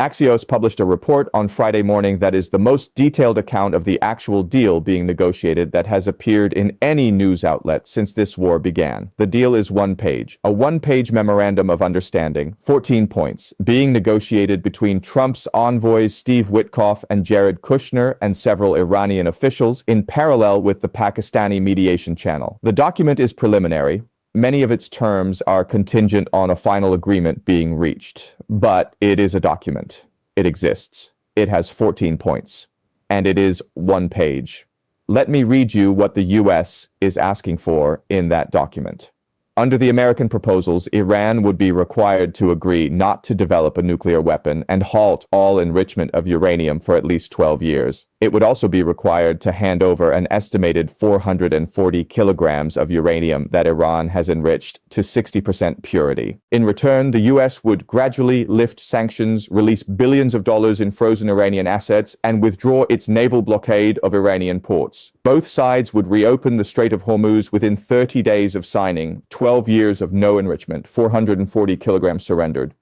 Axios published a report on Friday morning that is the most detailed account of the actual deal being negotiated that has appeared in any news outlet since this war began. The deal is a one-page memorandum of understanding, 14 points, being negotiated between Trump's envoys Steve Witkoff and Jared Kushner and several Iranian officials in parallel with the Pakistani mediation channel. The document is preliminary. Many of its terms are contingent on a final agreement being reached, but it is a document. It exists. It has 14 points, and it is one page. Let me read you what the U.S. is asking for in that document. Under the American proposals, Iran would be required to agree not to develop a nuclear weapon and halt all enrichment of uranium for at least 12 years. It would also be required to hand over an estimated 440 kilograms of uranium that Iran has enriched to 60% purity. In return, the U.S. would gradually lift sanctions, release billions of dollars in frozen Iranian assets, and withdraw its naval blockade of Iranian ports. Both sides would reopen the Strait of Hormuz within 30 days of signing, 12 years of no enrichment, 440 kilograms surrendered.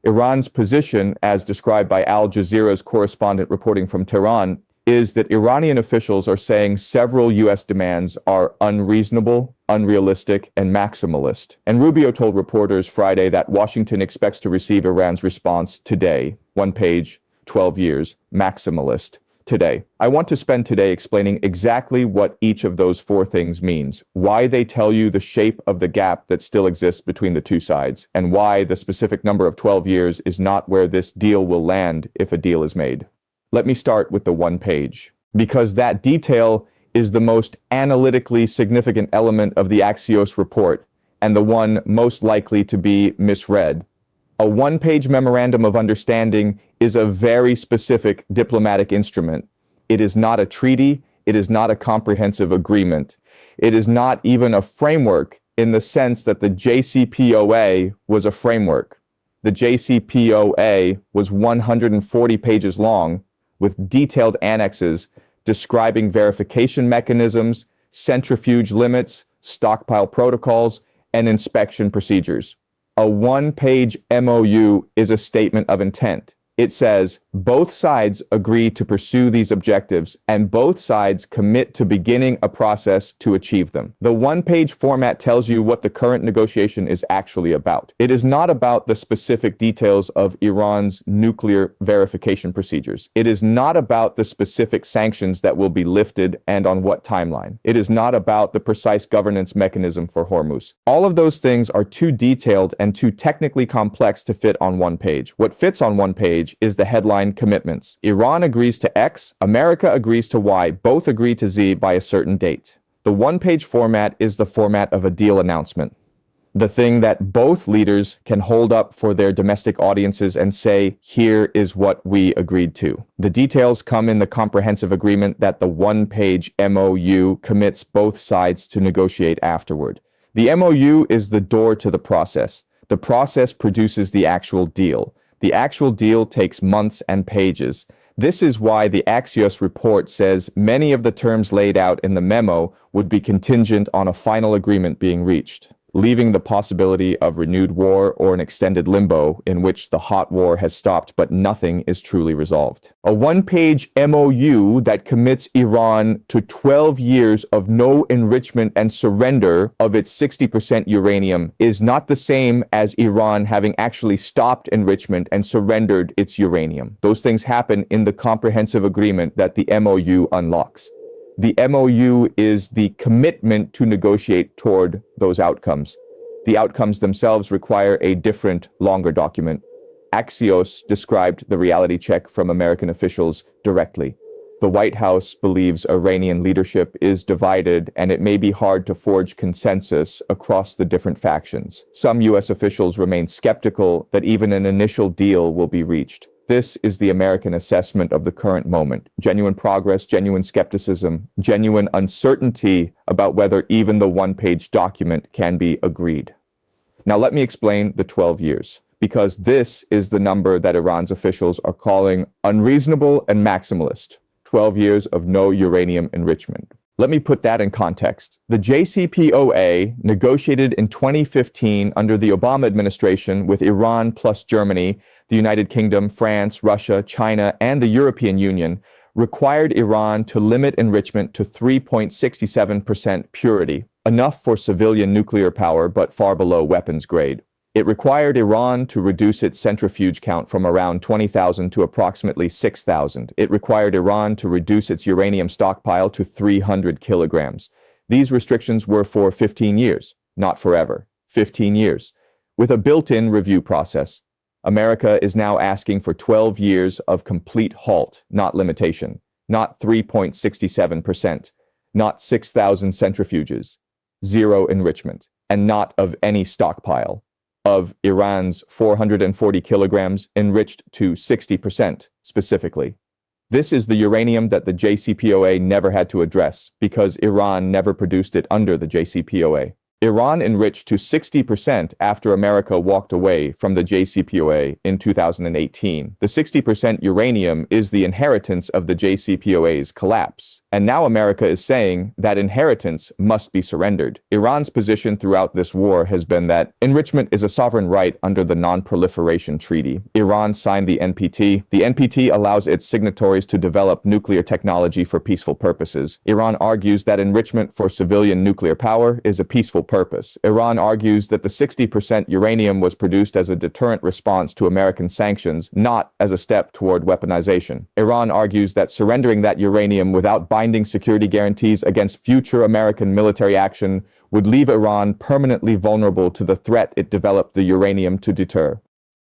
Iran's position, as described by Al Jazeera's correspondent reporting from Tehran, is that Iranian officials are saying several U.S. demands are unreasonable, unrealistic, and maximalist. And Rubio told reporters Friday that Washington expects to receive Iran's response today. One page, 12 years, maximalist. Today. I want to spend today explaining exactly what each of those four things means, why they tell you the shape of the gap that still exists between the two sides, and why the specific number of 12 years is not where this deal will land if a deal is made. Let me start with the one page, because that detail is the most analytically significant element of the Axios report and the one most likely to be misread. A one-page memorandum of understanding is a very specific diplomatic instrument. It is not a treaty. It is not a comprehensive agreement. It is not even a framework in the sense that the JCPOA was a framework. The JCPOA was 140 pages long with detailed annexes describing verification mechanisms, centrifuge limits, stockpile protocols, and inspection procedures. A one-page MOU is a statement of intent. It says both sides agree to pursue these objectives and both sides commit to beginning a process to achieve them. The one-page format tells you what the current negotiation is actually about. It is not about the specific details of Iran's nuclear verification procedures. It is not about the specific sanctions that will be lifted and on what timeline. It is not about the precise governance mechanism for Hormuz. All of those things are too detailed and too technically complex to fit on one page. What fits on one page is the headline commitments. Iran agrees to X, America agrees to Y, both agree to Z by a certain date. The one-page format is the format of a deal announcement. The thing that both leaders can hold up for their domestic audiences and say, here is what we agreed to. The details come in the comprehensive agreement that the one-page MOU commits both sides to negotiate afterward. The MOU is the door to the process. The process produces the actual deal. The actual deal takes months and pages. This is why the Axios report says many of the terms laid out in the memo would be contingent on a final agreement being reached, leaving the possibility of renewed war or an extended limbo in which the hot war has stopped but nothing is truly resolved. A one-page MOU that commits Iran to 12 years of no enrichment and surrender of its 60% uranium is not the same as Iran having actually stopped enrichment and surrendered its uranium. Those things happen in the comprehensive agreement that the MOU unlocks. The MOU is the commitment to negotiate toward those outcomes. The outcomes themselves require a different, longer document. Axios described the reality check from American officials directly. The White House believes Iranian leadership is divided and it may be hard to forge consensus across the different factions. Some U.S. officials remain skeptical that even an initial deal will be reached. This is the American assessment of the current moment. Genuine progress, genuine skepticism, genuine uncertainty about whether even the one-page document can be agreed. Now let me explain the 12 years, because this is the number that Iran's officials are calling unreasonable and maximalist. 12 years of no uranium enrichment. Let me put that in context. The JCPOA, negotiated in 2015 under the Obama administration with Iran plus Germany, the United Kingdom, France, Russia, China, and the European Union, required Iran to limit enrichment to 3.67% purity, enough for civilian nuclear power but far below weapons grade. It required Iran to reduce its centrifuge count from around 20,000 to approximately 6,000. It required Iran to reduce its uranium stockpile to 300 kilograms. These restrictions were for 15 years, not forever. 15 years. With a built-in review process. America is now asking for 12 years of complete halt, not limitation. Not 3.67%. Not 6,000 centrifuges. Zero enrichment. And not of any stockpile. Of Iran's 440 kilograms enriched to 60%, specifically. This is the uranium that the JCPOA never had to address because Iran never produced it under the JCPOA. Iran enriched to 60% after America walked away from the JCPOA in 2018. The 60% uranium is the inheritance of the JCPOA's collapse. And now America is saying that inheritance must be surrendered. Iran's position throughout this war has been that enrichment is a sovereign right under the Non-Proliferation Treaty. Iran signed the NPT. The NPT allows its signatories to develop nuclear technology for peaceful purposes. Iran argues that enrichment for civilian nuclear power is a peaceful purpose. Iran argues that the 60% uranium was produced as a deterrent response to American sanctions, not as a step toward weaponization. Iran argues that surrendering that uranium without binding security guarantees against future American military action would leave Iran permanently vulnerable to the threat it developed the uranium to deter.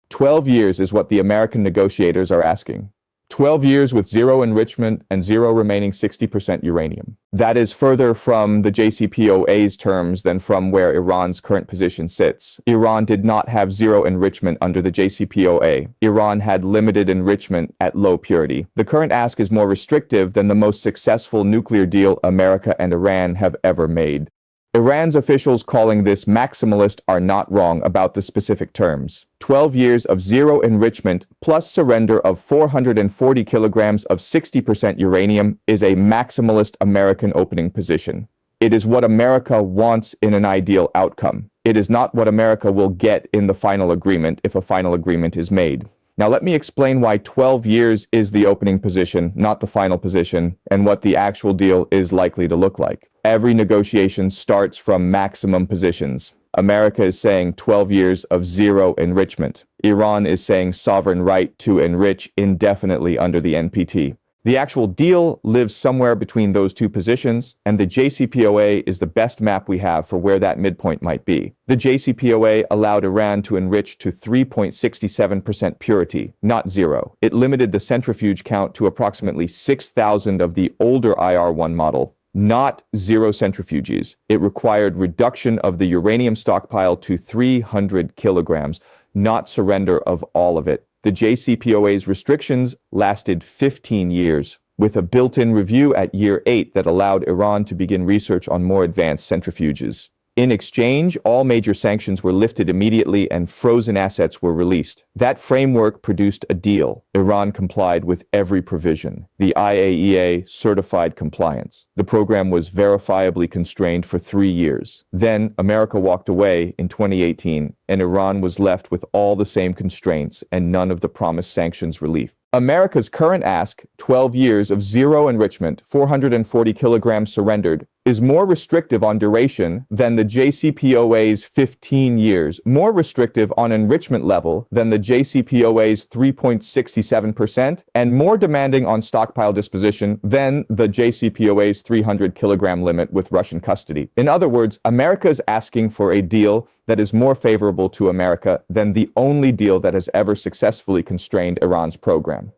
12 years is what the American negotiators are asking. 12 years with zero enrichment and zero remaining 60% uranium. That is further from the JCPOA's terms than from where Iran's current position sits. Iran did not have zero enrichment under the JCPOA. Iran had limited enrichment at low purity. The current ask is more restrictive than the most successful nuclear deal America and Iran have ever made. Iran's officials calling this maximalist are not wrong about the specific terms. 12 years of zero enrichment plus surrender of 440 kilograms of 60% uranium is a maximalist American opening position. It is what America wants in an ideal outcome. It is not what America will get in the final agreement if a final agreement is made. Now let me explain why 12 years is the opening position, not the final position, and what the actual deal is likely to look like. Every negotiation starts from maximum positions. America is saying 12 years of zero enrichment. Iran is saying sovereign right to enrich indefinitely under the NPT. The actual deal lives somewhere between those two positions, and the JCPOA is the best map we have for where that midpoint might be. The JCPOA allowed Iran to enrich to 3.67% purity, not zero. It limited the centrifuge count to approximately 6,000 of the older IR-1 model, not zero centrifuges. It required reduction of the uranium stockpile to 300 kilograms, not surrender of all of it. The JCPOA's restrictions lasted 15 years, with a built-in review at year 8 that allowed Iran to begin research on more advanced centrifuges. In exchange, all major sanctions were lifted immediately and frozen assets were released. That framework produced a deal. Iran complied with every provision. The IAEA certified compliance. The program was verifiably constrained for 3 years. Then, America walked away in 2018, and Iran was left with all the same constraints and none of the promised sanctions relief. America's current ask, 12 years of zero enrichment, 440 kilograms surrendered, is more restrictive on duration than the JCPOA's 15 years, more restrictive on enrichment level than the JCPOA's 3.67%, and more demanding on stockpile disposition than the JCPOA's 300 kilogram limit with Russian custody. In other words, America is asking for a deal that is more favorable to America than the only deal that has ever successfully constrained Iran's program.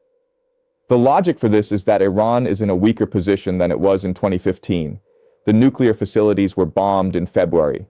The logic for this is that Iran is in a weaker position than it was in 2015. The nuclear facilities were bombed in February.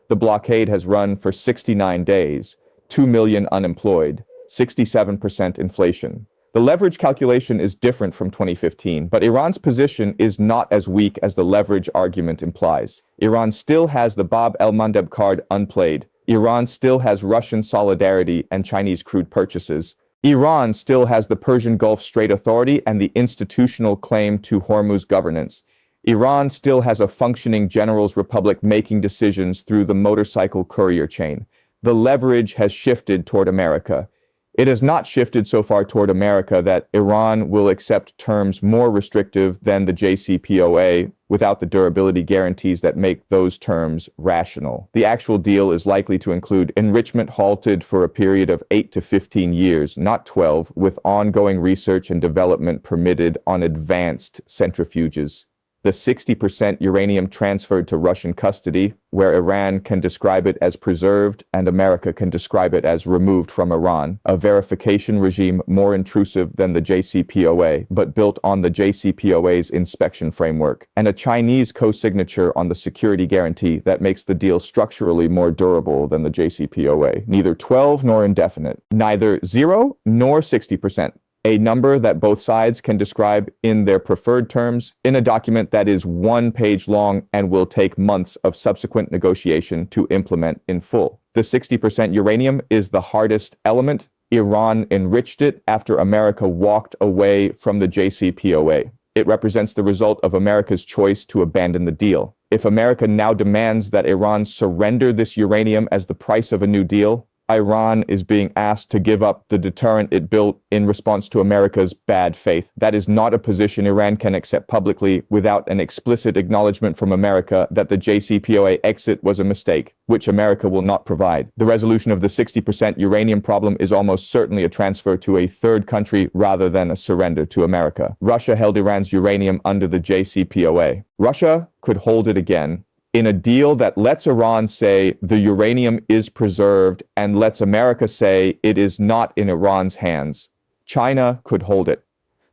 The blockade has run for 69 days, 2 million unemployed, 67% inflation. The leverage calculation is different from 2015, but Iran's position is not as weak as the leverage argument implies. Iran still has the Bab el-Mandeb card unplayed. Iran still has Russian solidarity and Chinese crude purchases. Iran still has the Persian Gulf Strait Authority and the institutional claim to Hormuz governance. Iran still has a functioning general's republic making decisions through the motorcycle courier chain. The leverage has shifted toward America. It has not shifted so far toward America that Iran will accept terms more restrictive than the JCPOA without the durability guarantees that make those terms rational. The actual deal is likely to include enrichment halted for a period of 8 to 15 years, not 12, with ongoing research and development permitted on advanced centrifuges. The 60% uranium transferred to Russian custody, where Iran can describe it as preserved and America can describe it as removed from Iran, a verification regime more intrusive than the JCPOA, but built on the JCPOA's inspection framework, and a Chinese co-signature on the security guarantee that makes the deal structurally more durable than the JCPOA, neither 12 nor indefinite, neither 0 nor 60%. A number that both sides can describe in their preferred terms in a document that is 1 page long and will take months of subsequent negotiation to implement in full. The 60% uranium is the hardest element. Iran enriched it after America walked away from the JCPOA. It represents the result of America's choice to abandon the deal. If America now demands that Iran surrender this uranium as the price of a new deal, Iran is being asked to give up the deterrent it built in response to America's bad faith. That is not a position Iran can accept publicly without an explicit acknowledgement from America that the JCPOA exit was a mistake, which America will not provide. The resolution of the 60% uranium problem is almost certainly a transfer to a third country rather than a surrender to America. Russia held Iran's uranium under the JCPOA. Russia could hold it again in a deal that lets Iran say the uranium is preserved and lets America say it is not in Iran's hands. China could hold it.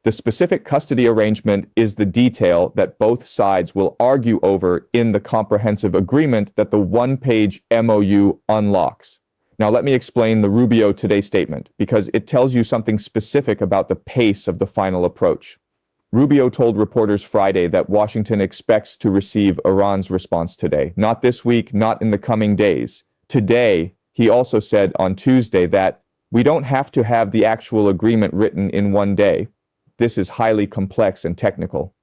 The specific custody arrangement is the detail that both sides will argue over in the comprehensive agreement that the 1-page MOU unlocks. Now let me explain the Rubio Today statement, because it tells you something specific about the pace of the final approach. Rubio told reporters Friday that Washington expects to receive Iran's response today. Not this week, not in the coming days. Today, he also said on Tuesday that we don't have to have the actual agreement written in 1 day. This is highly complex and technical.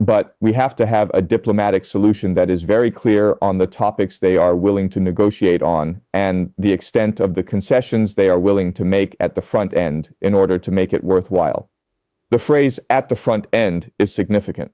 But we have to have a diplomatic solution that is very clear on the topics they are willing to negotiate on and the extent of the concessions they are willing to make at the front end in order to make it worthwhile. The phrase "at the front end" is significant.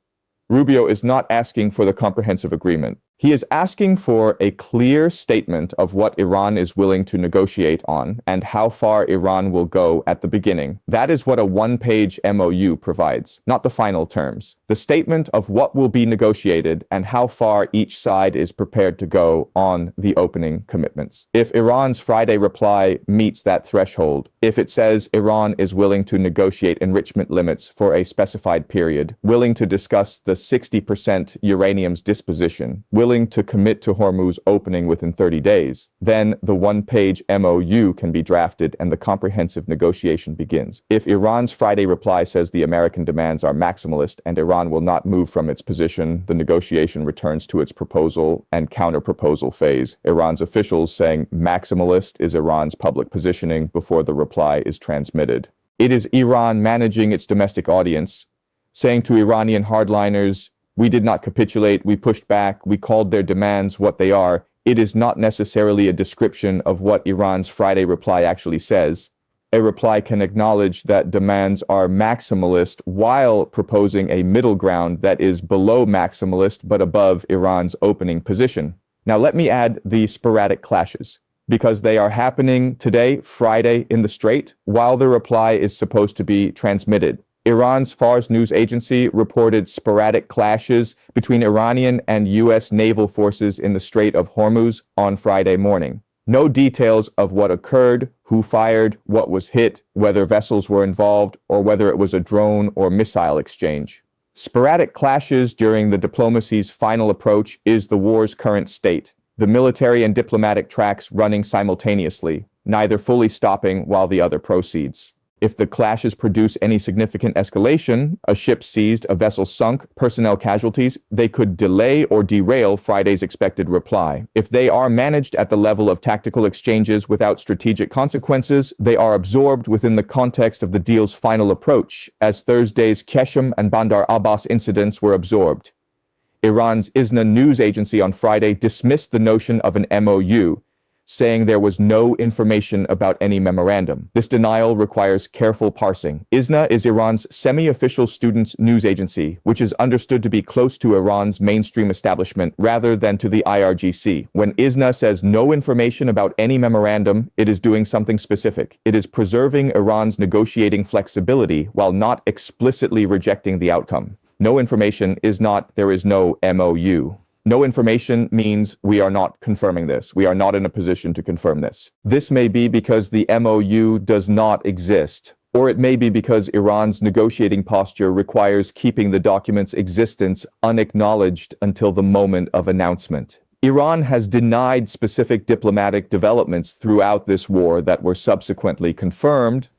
Rubio is not asking for the comprehensive agreement. He is asking for a clear statement of what Iran is willing to negotiate on and how far Iran will go at the beginning. That is what a 1-page MOU provides, not the final terms. The statement of what will be negotiated and how far each side is prepared to go on the opening commitments. If Iran's Friday reply meets that threshold, if it says Iran is willing to negotiate enrichment limits for a specified period, willing to discuss the 60% uranium's disposition, willing to commit to Hormuz opening within 30 days, then the 1-page MOU can be drafted and the comprehensive negotiation begins. If Iran's Friday reply says the American demands are maximalist and Iran will not move from its position, the negotiation returns to its proposal and counter-proposal phase. Iran's officials saying maximalist is Iran's public positioning before the reply is transmitted. It is Iran managing its domestic audience, saying to Iranian hardliners, "We did not capitulate, we pushed back, we called their demands what they are." It is not necessarily a description of what Iran's Friday reply actually says. A reply can acknowledge that demands are maximalist while proposing a middle ground that is below maximalist but above Iran's opening position. Now let me add the sporadic clashes, because they are happening today, Friday, in the Strait, while the reply is supposed to be transmitted. Iran's Fars news agency reported sporadic clashes between Iranian and U.S. naval forces in the Strait of Hormuz on Friday morning. No details of what occurred, who fired, what was hit, whether vessels were involved, or whether it was a drone or missile exchange. Sporadic clashes during the diplomacy's final approach is the war's current state. The military and diplomatic tracks running simultaneously, neither fully stopping while the other proceeds. If the clashes produce any significant escalation, a ship seized, a vessel sunk, personnel casualties, they could delay or derail Friday's expected reply. If they are managed at the level of tactical exchanges without strategic consequences, they are absorbed within the context of the deal's final approach, as Thursday's Keshem and Bandar Abbas incidents were absorbed. Iran's ISNA news agency on Friday dismissed the notion of an MOU, saying there was no information about any memorandum. This denial requires careful parsing. ISNA is Iran's semi-official students' news agency, which is understood to be close to Iran's mainstream establishment rather than to the IRGC. When ISNA says no information about any memorandum, it is doing something specific. It is preserving Iran's negotiating flexibility while not explicitly rejecting the outcome. No information is not there is no MOU. No information means we are not confirming this. We are not in a position to confirm this. This may be because the MOU does not exist, or it may be because Iran's negotiating posture requires keeping the document's existence unacknowledged until the moment of announcement. Iran has denied specific diplomatic developments throughout this war that were subsequently confirmed: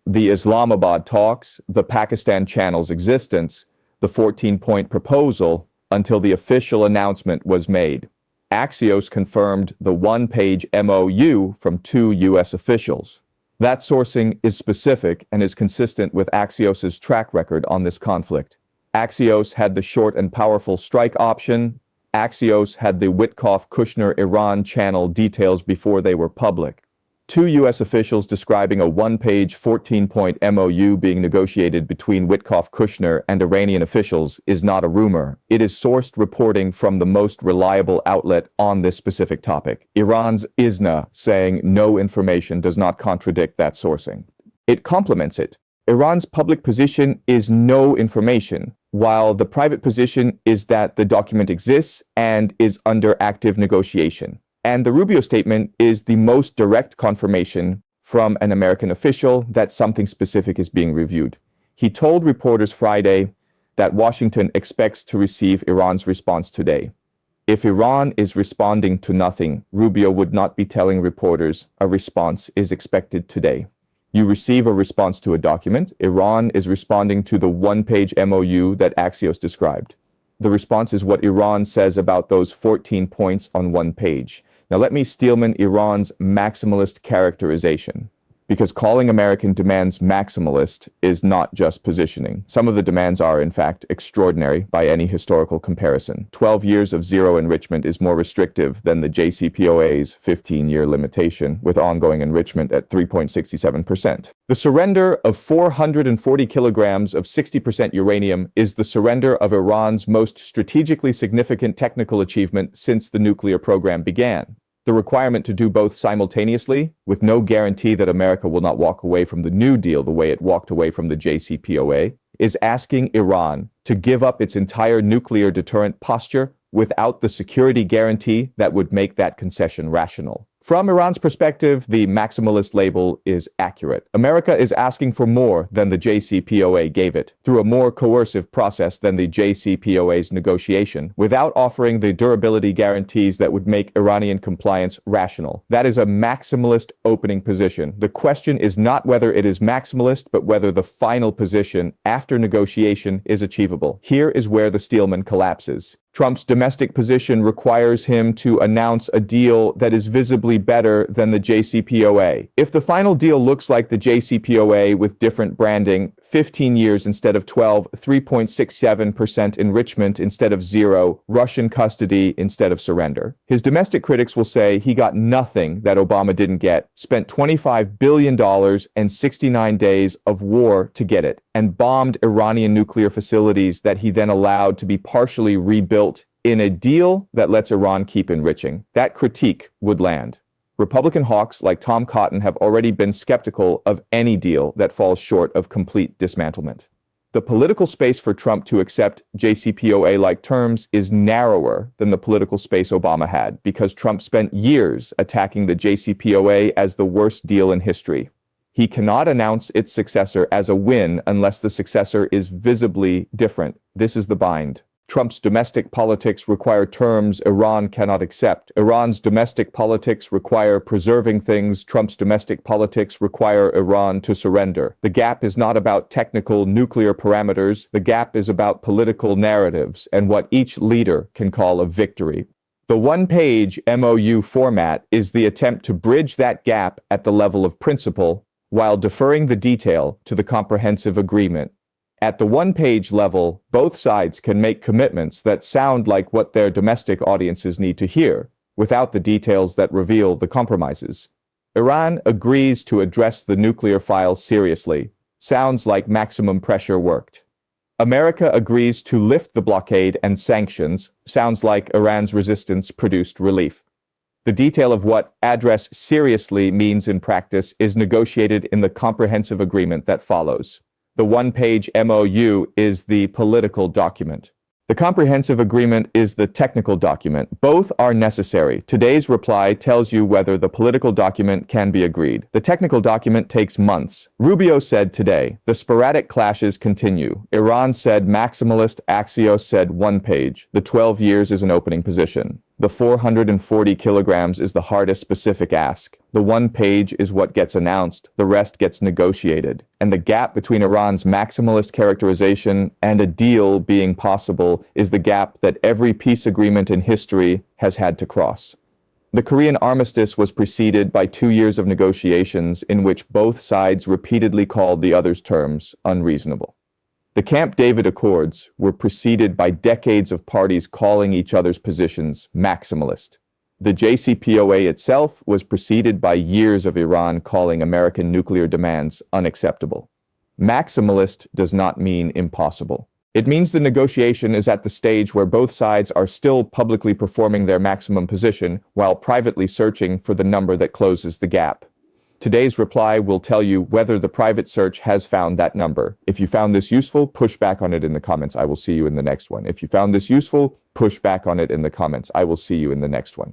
the Islamabad talks, the Pakistan channel's existence, the 14-point proposal, until the official announcement was made. Axios confirmed the one-page MOU from 2 U.S. officials. That sourcing is specific and is consistent with Axios' track record on this conflict. Axios had the short and powerful strike option. Axios had the Witkoff-Kushner Iran channel details before they were public. 2 U.S. officials describing a one-page 14-point MOU being negotiated between Witkoff-Kushner and Iranian officials is not a rumor. It is sourced reporting from the most reliable outlet on this specific topic. Iran's ISNA saying no information does not contradict that sourcing. It complements it. Iran's public position is no information, while the private position is that the document exists and is under active negotiation. And the Rubio statement is the most direct confirmation from an American official that something specific is being reviewed. He told reporters Friday that Washington expects to receive Iran's response today. If Iran is responding to nothing, Rubio would not be telling reporters a response is expected today. You receive a response to a document. Iran is responding to the one-page MOU that Axios described. The response is what Iran says about those 14 points on one page. Now let me steelman Iran's maximalist characterization, because calling American demands maximalist is not just positioning. Some of the demands are, in fact, extraordinary by any historical comparison. 12 years of zero enrichment is more restrictive than the JCPOA's 15-year limitation, with ongoing enrichment at 3.67%. The surrender of 440 kilograms of 60% uranium is the surrender of Iran's most strategically significant technical achievement since the nuclear program began. The requirement to do both simultaneously, with no guarantee that America will not walk away from the New Deal the way it walked away from the JCPOA, is asking Iran to give up its entire nuclear deterrent posture without the security guarantee that would make that concession rational. From Iran's perspective, the maximalist label is accurate. America is asking for more than the JCPOA gave it, through a more coercive process than the JCPOA's negotiation, without offering the durability guarantees that would make Iranian compliance rational. That is a maximalist opening position. The question is not whether it is maximalist, but whether the final position after negotiation is achievable. Here is where the Steelman collapses. Trump's domestic position requires him to announce a deal that is visibly better than the JCPOA. If the final deal looks like the JCPOA with different branding, 15 years instead of 12, 3.67% enrichment instead of 0, Russian custody instead of surrender. His domestic critics will say he got nothing that Obama didn't get, spent $25 billion and 69 days of war to get it, and bombed Iranian nuclear facilities that he then allowed to be partially rebuilt in a deal that lets Iran keep enriching. That critique would land. Republican hawks like Tom Cotton have already been skeptical of any deal that falls short of complete dismantlement. The political space for Trump to accept JCPOA-like terms is narrower than the political space Obama had, because Trump spent years attacking the JCPOA as the worst deal in history. He cannot announce its successor as a win unless the successor is visibly different. This is the bind. Trump's domestic politics require terms Iran cannot accept. Iran's domestic politics require preserving things Trump's domestic politics require Iran to surrender. The gap is not about technical nuclear parameters. The gap is about political narratives and what each leader can call a victory. The one-page MOU format is the attempt to bridge that gap at the level of principle while deferring the detail to the comprehensive agreement. At the one-page level, both sides can make commitments that sound like what their domestic audiences need to hear, without the details that reveal the compromises. Iran agrees to address the nuclear file seriously. Sounds like maximum pressure worked. America agrees to lift the blockade and sanctions. Sounds like Iran's resistance produced relief. The detail of what address seriously means in practice is negotiated in the comprehensive agreement that follows. The one-page MOU is the political document. The comprehensive agreement is the technical document. Both are necessary. Today's reply tells you whether the political document can be agreed. The technical document takes months. Rubio said today, the sporadic clashes continue. Iran said maximalist, Axios said one page. The 12 years is an opening position. The 440 kilograms is the hardest specific ask. The one page is what gets announced, the rest gets negotiated. And the gap between Iran's maximalist characterization and a deal being possible is the gap that every peace agreement in history has had to cross. The Korean armistice was preceded by 2 years of negotiations in which both sides repeatedly called the other's terms unreasonable. The Camp David Accords were preceded by decades of parties calling each other's positions maximalist. The JCPOA itself was preceded by years of Iran calling American nuclear demands unacceptable. Maximalist does not mean impossible. It means the negotiation is at the stage where both sides are still publicly performing their maximum position while privately searching for the number that closes the gap. Today's reply will tell you whether the private search has found that number. If you found this useful, push back on it in the comments. I will see you in the next one. If you found this useful, push back on it in the comments. I will see you in the next one.